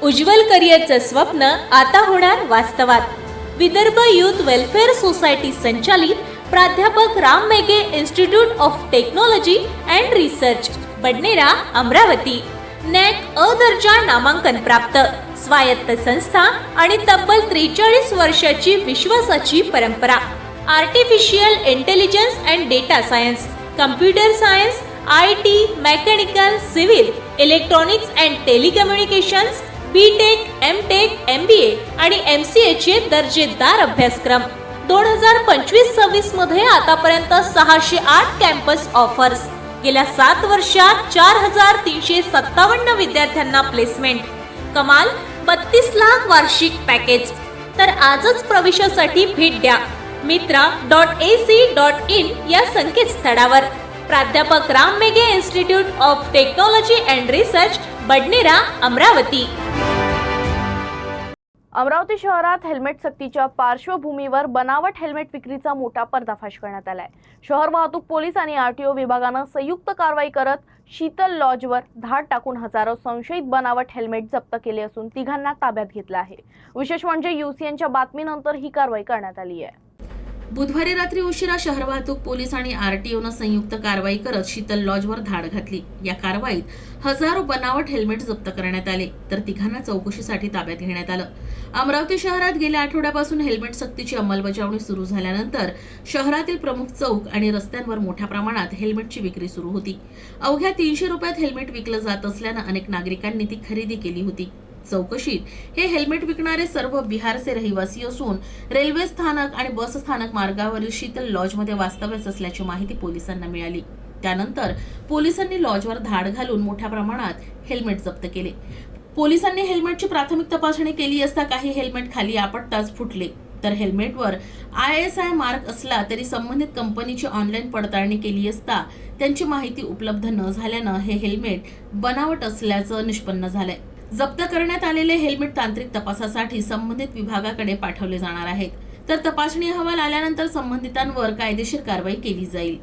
उज्ज्वल करिअरचं स्वप्न आता होणार वास्तवात। विदर्भ युथ वेलफेअर सोसायटी संचालित प्राध्यापक Ram Meghe institute of technology and research, Badnera, Amravati. NAAC अ दर्जा नामांकन प्राप्त स्वायत्त संस्था आणि तब्बल 43 वर्षाची विश्वासाची परंपरा। Artificial intelligence and data science, computer science, IT, mechanical, civil, electronics and telecommunications, BTech, MTech, MBA आणि MCA चे दर्जेदार अभ्यासक्रम। 2025-26 मध्ये आतापर्यंत 608 कॅम्पस ऑफर्स। गेल्या 7 वर्षात 4357 विद्यार्थ्यांना प्लेसमेंट। कमाल 32 लाख वार्षिक पॅकेज। तर आजच प्रवेशासाठी भेट द्या mitra.ac.in या संकेतस्थळावर। प्राध्यापक Ram Meghe institute of technology and research, Badnera, Amravati. Amravati शहरात हेल्मेट सक्तीच्या पार्श्वभूमीवर बनावट हेल्मेट विक्रीचा मोठा पर्दाफाश करण्यात आलाय। शहर वाहतूक पोलीस आणि RTO विभागानं संयुक्त कारवाई करत शीतल लॉजवर धाड टाकून हजारो संशयित बनावट हेल्मेट जप्त केले असून तिघांना ताब्यात घेतलं आहे। विशेष म्हणजे UCNच्या बातमीनंतर ही कारवाई करण्यात आली आहे। बुधवारी रात्री उशिरा शहर वाहतूक पोलीस आणि RTOनं संयुक्त कारवाई करत शीतल लॉजवर धाड घातली। या कारवाईत हजारो बनावट हेल्मेट जप्त करण्यात आले, तर तिघांना चौकशीसाठी ताब्यात घेण्यात आलं। अमरावती शहरात गेल्या आठवड्यापासून हेल्मेट सक्तीची अंमलबजावणी सुरू झाल्यानंतर शहरातील प्रमुख चौक आणि रस्त्यांवर मोठ्या प्रमाणात हेल्मेटची विक्री सुरू होती। अवघ्या 300 रुपयात हेल्मेट विकलं जात असल्यानं अनेक नागरिकांनी ती खरेदी केली होती। चौकशीत हे हेल्मेट विकणारे सर्व बिहारचे रहिवासी असून रेल्वे स्थानक आणि बस स्थानक मार्गावरील शीतल लॉजमध्ये वास्तव्यास असल्याची माहिती पोलिसांना मिळाली। त्यानंतर पोलिसांनी लॉजवर धाड घालून मोठ्या प्रमाणात हेल्मेट जप्त केले। पोलिसांनी हेल्मेटची प्राथमिक तपासणी केली असता काही हेल्मेट खाली आपटताच फुटले, तर हेल्मेटवर ISI मार्क असला तरी संबंधित कंपनीची ऑनलाईन पडताळणी केली असता त्यांची माहिती उपलब्ध न झाल्यानं हे हेल्मेट बनावट असल्याचं निष्पन्न झालंय। जप्त करण्यात आलेले हेल्मेट तांत्रिक तपासासाठी संबंधित विभागाकडे पाठवले जाणार आहेत, तर तपासणी अहवाल आल्यानंतर संबंधितांवर कायदेशीर कारवाई केली जाईल।